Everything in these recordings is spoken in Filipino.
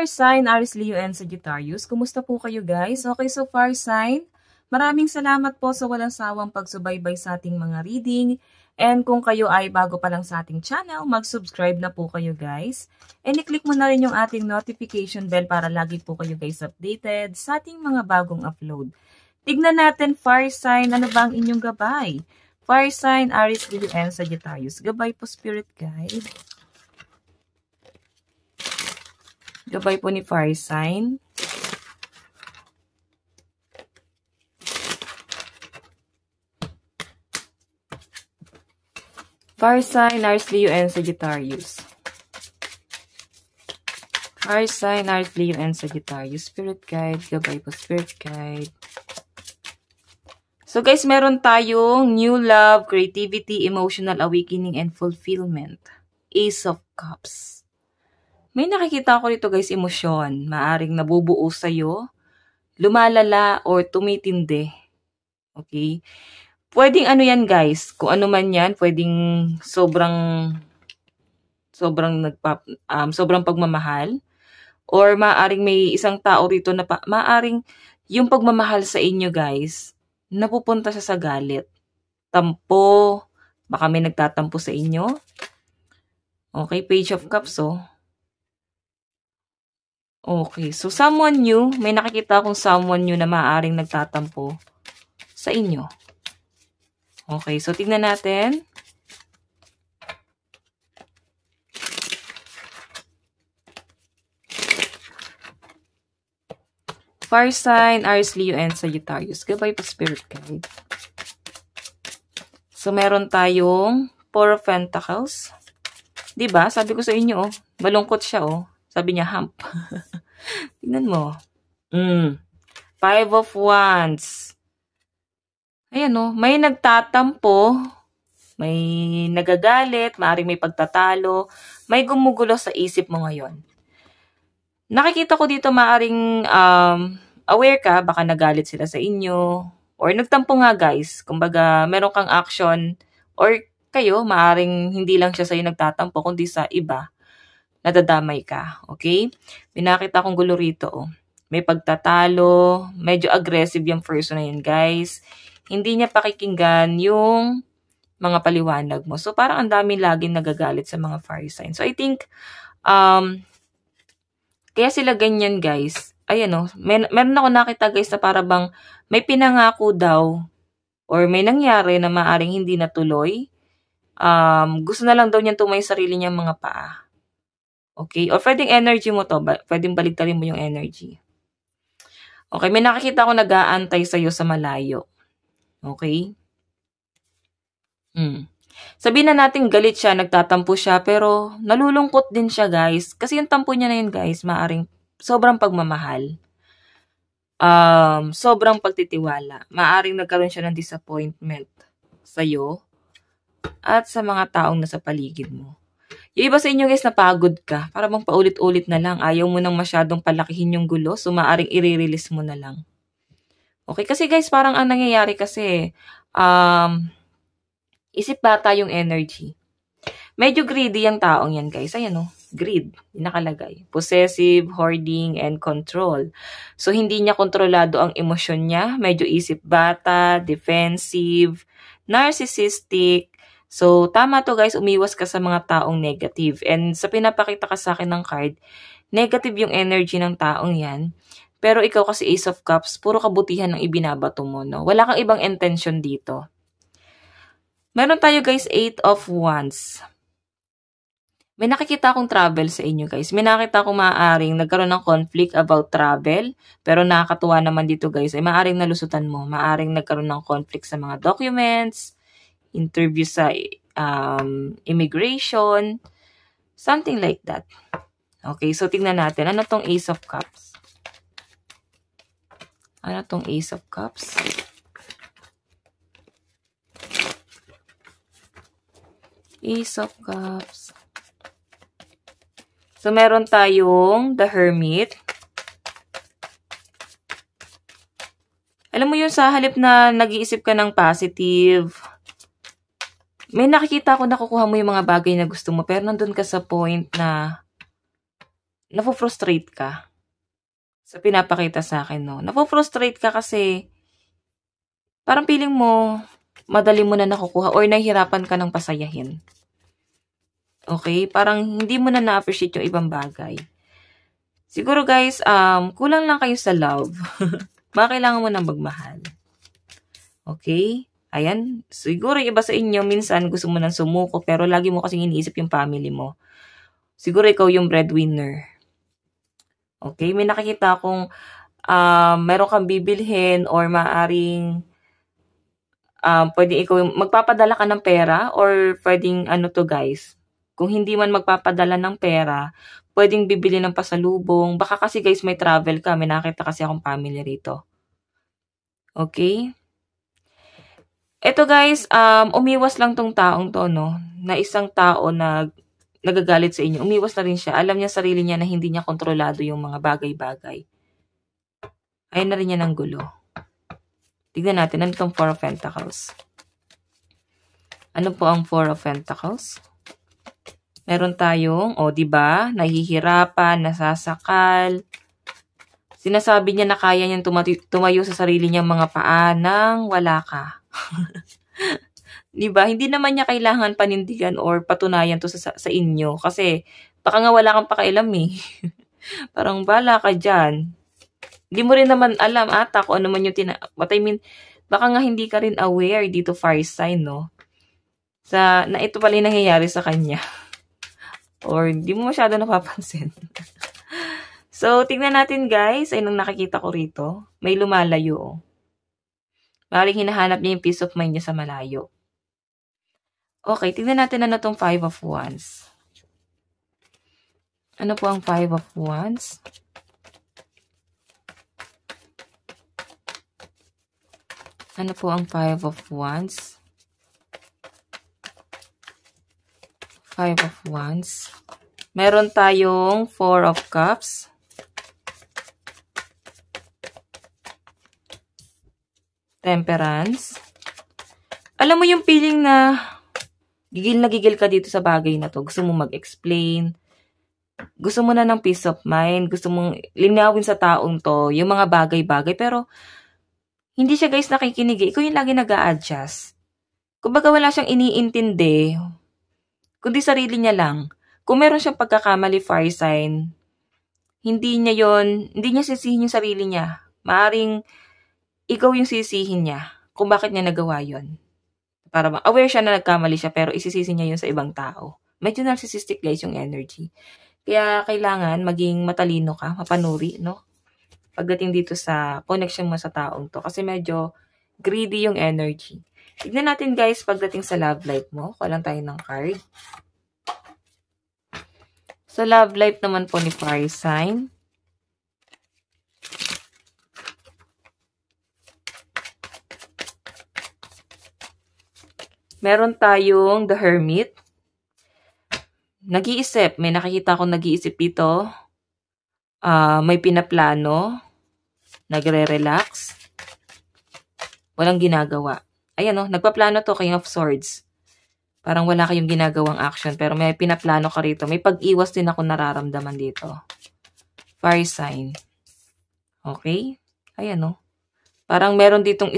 fire sign, Aries, Leo, and Sagittarius. Kumusta po kayo guys? Okay, so fire sign, maraming salamat po sa walang sawang pagsubaybay sa ating mga reading. And kung kayo ay bago pa lang sa ating channel, mag-subscribe na po kayo guys. And i-click mo na rin yung ating notification bell para lagi po kayo guys updated sa ating mga bagong upload. Tignan natin fire sign, ano ba ang inyong gabay? Fire sign, Aries, Leo, and Sagittarius. Gabay po spirit guide. Gabay po ni fire sign. Fire sign, Aries, Leo, and Sagittarius. Fire sign, Aries, Leo, and Sagittarius. Spirit guide. Gabay po spirit guide. So guys, meron tayong new love, creativity, emotional awakening, and fulfillment. Ace of Cups. May nakikita ko dito guys, emosyon. Maaring nabubuo sa'yo, lumalala, or tumitindi. Okay? Pwedeng ano yan guys, kung ano man yan, pwedeng sobrang pagmamahal. Or maaring may isang tao rito na maaring yung pagmamahal sa inyo guys, napupunta siya sa galit. Tampo, baka may nagtatampo sa inyo. Okay, Page of Cups oh. Okay, so someone new, may nakikita akong someone new na maaaring nagtatampo sa inyo. Okay, so tignan natin. Fire sign, Aries, Leo, and Sagittarius. Gabay po spirit guide. So meron tayong Four of Pentacles. Diba? Sabi ko sa inyo, oh, malungkot siya, oh. Sabi niya, hump. Tignan mo. Five of Wands. Ayan o, may nagtatampo, may nagagalit, maaaring may pagtatalo, may gumugulo sa isip mo ngayon. Nakikita ko dito maaaring aware ka, baka nagalit sila sa inyo, or nagtampo nga guys. Kumbaga, meron kang action, or kayo, maaaring hindi lang siya sa'yo nagtatampo, kundi sa iba. Nadadamay ka, okay? Pinakita kong gulo rito, oh. May pagtatalo, medyo aggressive yung person na yun, guys. Hindi niya pakikinggan yung mga paliwanag mo. So, parang ang dami laging nagagalit sa mga fire signs. So, I think, kaya sila ganyan, guys. Ayan, oh. Meron ako nakita, guys, na para bang may pinangako daw or may nangyari na maaring hindi natuloy. Gusto na lang daw niyan tumay sarili niyang mga paa. Okay? O pwedeng energy mo to. Pwedeng baligtarin mo yung energy. Okay? May nakikita ko nag-aantay sa'yo sa malayo. Okay? Sabihin na natin galit siya, nagtatampo siya, pero nalulungkot din siya, guys. Kasi yung tampo niya na yun, guys, maaring sobrang pagmamahal. Sobrang pagtitiwala. Maaring nagkaroon siya ng disappointment sa'yo at sa mga taong nasa paligid mo. Yung iba sa inyo guys, napagod ka. Para bang paulit-ulit na lang. Ayaw mo nang masyadong palakihin yung gulo. So, maaaring i-release mo na lang. Okay? Kasi guys, parang ang nangyayari kasi, isip bata yung energy. Medyo greedy yung taong yan guys. Ayan o, greed. Nakalagay. Possessive, hoarding, and control. So, hindi niya kontrolado ang emosyon niya. Medyo isip bata, defensive, narcissistic. So, tama to guys, umiwas ka sa mga taong negative. And sa pinapakita ka sa akin ng card, negative yung energy ng taong yan. Pero ikaw kasi Ace of Cups, puro kabutihan ang ibinabato mo, no? Wala kang ibang intention dito. Meron tayo guys, 8 of Wands. May nakikita akong travel sa inyo guys. May nakikita akong maaaring nagkaroon ng conflict about travel. Pero nakakatuwa naman dito guys, ay maaaring nalusutan mo. Maaaring nagkaroon ng conflict sa mga documents, interview sa immigration, something like that. Okay, so tingnan natin. Ano tong Ace of Cups? Ano tong Ace of Cups? Ace of Cups. So, meron tayong The Hermit. Alam mo yun, sa halip na nag-iisip ka ng positive, may nakikita ko nakukuha mo yung mga bagay na gusto mo, pero nandun ka sa point na Nafo-frustrate ka sa pinapakita sa akin, no? Nafo-frustrate ka kasi parang feeling mo, madali mo na nakukuha or nahihirapan ka ng pasayahin. Okay? Parang hindi mo na na-appreciate yung ibang bagay. Siguro guys, kulang lang kayo sa love. Baka kailangan mo nang magmahal. Okay? Ayan. Siguro yung iba sa inyo, minsan gusto mo nang sumuko, pero lagi mo kasing iniisip yung family mo. Siguro ikaw yung breadwinner. Okay? May nakikita akong meron kang bibilhin or maaring pwedeng ikaw yung magpapadala ka ng pera or pwedeng ano to guys. Kung hindi man magpapadala ng pera, pwedeng bibili ng pasalubong. Baka kasi guys may travel ka. May nakita kasi akong family rito. Okay? Ito guys, umiwas lang tong taong to, no? Na isang tao na nagagalit sa inyo. Umiwas na rin siya. Alam niya sarili niya na hindi niya kontrolado yung mga bagay-bagay. Ayun na rin niya ng gulo. Tignan natin, ano itong Four of Pentacles? Ano po ang Four of Pentacles? Meron tayong, diba? Nahihirapan, nasasakal. Sinasabi niya na kaya niyang tumayo sa sarili niyang mga paa nang wala ka. Diba? Hindi naman niya kailangan panindigan or patunayan to sa inyo. Kasi, baka nga wala kang pakialam eh. Parang bala ka dyan. Hindi mo rin naman alam ata kung ano man yung what I mean, baka nga hindi ka rin aware dito fire sign, no? Na ito pala yung nangyayari sa kanya. Or hindi mo masyado napapansin. So, tingnan natin guys. Ay, nung nakikita ko rito, may lumalayo. Maring hinahanap niya yung peace of mind niya sa malayo. Okay, tingnan natin ano tong Five of Wands. Ano po ang Five of Wands? Ano po ang Five of Wands? Five of Wands. Meron tayong Four of Cups. Temperance. Alam mo yung feeling na gigil ka dito sa bagay na to. Gusto mo mag-explain. Gusto mo na ng peace of mind. Gusto mong linawin sa taong to yung mga bagay-bagay. Pero, hindi siya guys nakikinig. Ikaw yung lagi nag-a-adjust. Kumbaga wala siyang iniintindi. Kundi sarili niya lang. Kung meron siyang pagkakamali, fire sign, hindi niya sisihin yung sarili niya. Maaring ikaw yung sisihin niya kung bakit niya nagawa yun. Para aware siya na nagkamali siya pero isisisi niya yun sa ibang tao. Medyo narcissistic guys yung energy. Kaya kailangan maging matalino ka, mapanuri, no? Pagdating dito sa connection mo sa taong to. Kasi medyo greedy yung energy. Tignan natin guys pagdating sa love life mo. Kuha lang tayo ng card. Sa love life naman po ni fire sign. Meron tayong the hermit. Nag-iisip. May nakikita akong nag-iisip dito. May pinaplano. Nagre-relax. Walang ginagawa. Ayan nagpaplano to, King of Swords. Parang wala kayong ginagawang action. Pero may pinaplano ka rito. May pag-iwas din ako nararamdaman dito. Fire sign. Okay? Ayan Parang meron ditong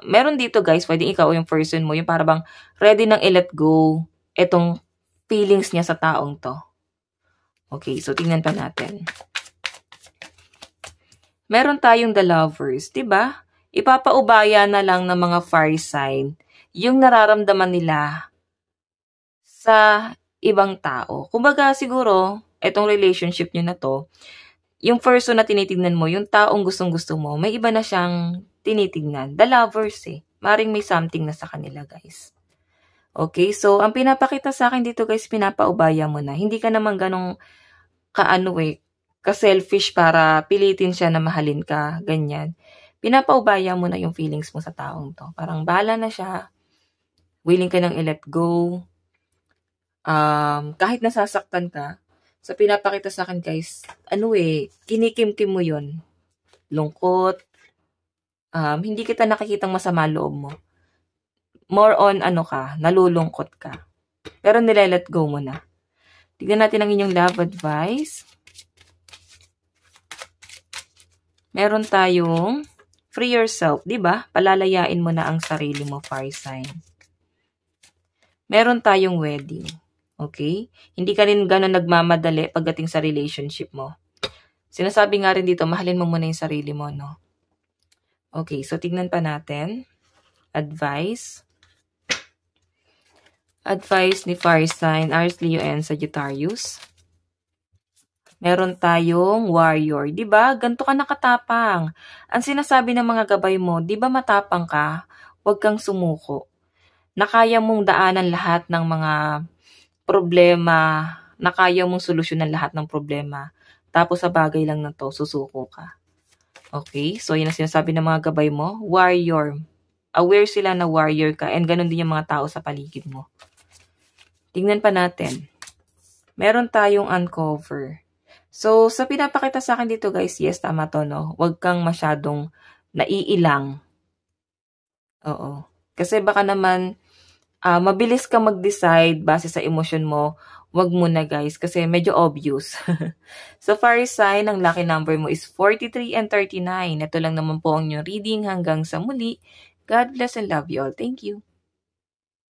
meron dito guys, pwedeng ikaw yung person mo, yung parang ready nang i-let go etong feelings niya sa taong to. Okay, so tingnan pa natin. Meron tayong the lovers, 'di ba? Ipapaubaya na lang ng mga fire sign yung nararamdaman nila sa ibang tao. Kumbaga siguro, etong relationship niyo na to, yung person na tinitignan mo, yung taong gustong-gusto mo, may iba na siyang tinitignan. The lovers Maring may something na sa kanila, guys. Okay, so ang pinapakita sa akin dito, guys, pinapaubaya mo na. Hindi ka naman ganong ka-selfish para pilitin siya na mahalin ka, ganyan. Pinapaubaya mo na yung feelings mo sa taong to. Parang bahala na siya. Willing ka nang i-let go. Kahit nasasaktan ka, sa pinapakita sa akin guys, kinikim-kim mo yun. Lungkot. Hindi kita nakikitang masama loob mo. More on nalulungkot ka. Pero nile-let go mo na. Tignan natin ang inyong love advice. Meron tayong free yourself, di ba? Palalayain mo na ang sarili mo, fire sign. Meron tayong wedding. Okay? Hindi ka rin gano'n nagmamadali pagdating sa relationship mo. Sinasabi nga rin dito, mahalin mo muna yung sarili mo, no? Okay, so tignan pa natin. Advice. Advice ni fire sign, Aries, Leo, and Sagittarius. Meron tayong warrior. Diba? Ganito ka nakatapang. Ang sinasabi ng mga gabay mo, diba matapang ka? Huwag kang sumuko. Nakaya mong daanan lahat ng mga problema. Nakaya mong solusyonan lahat ng problema. Tapos sa bagay lang na to, susuko ka. Okay? So, yun ang sinasabi ng mga gabay mo. Warrior. Aware sila na warrior ka. And ganun din yung mga tao sa paligid mo. Tingnan pa natin. Meron tayong uncover. So, sa pinapakita sa akin dito guys, yes, tama to, no? Huwag kang masyadong naiilang. Oo. Kasi baka naman, mabilis kang mag-decide base sa emosyon mo. Huwag muna guys, kasi medyo obvious. So, fire sign, ang lucky number mo is 43 and 39. Ito lang naman po ang inyong reading hanggang sa muli. God bless and love you all. Thank you.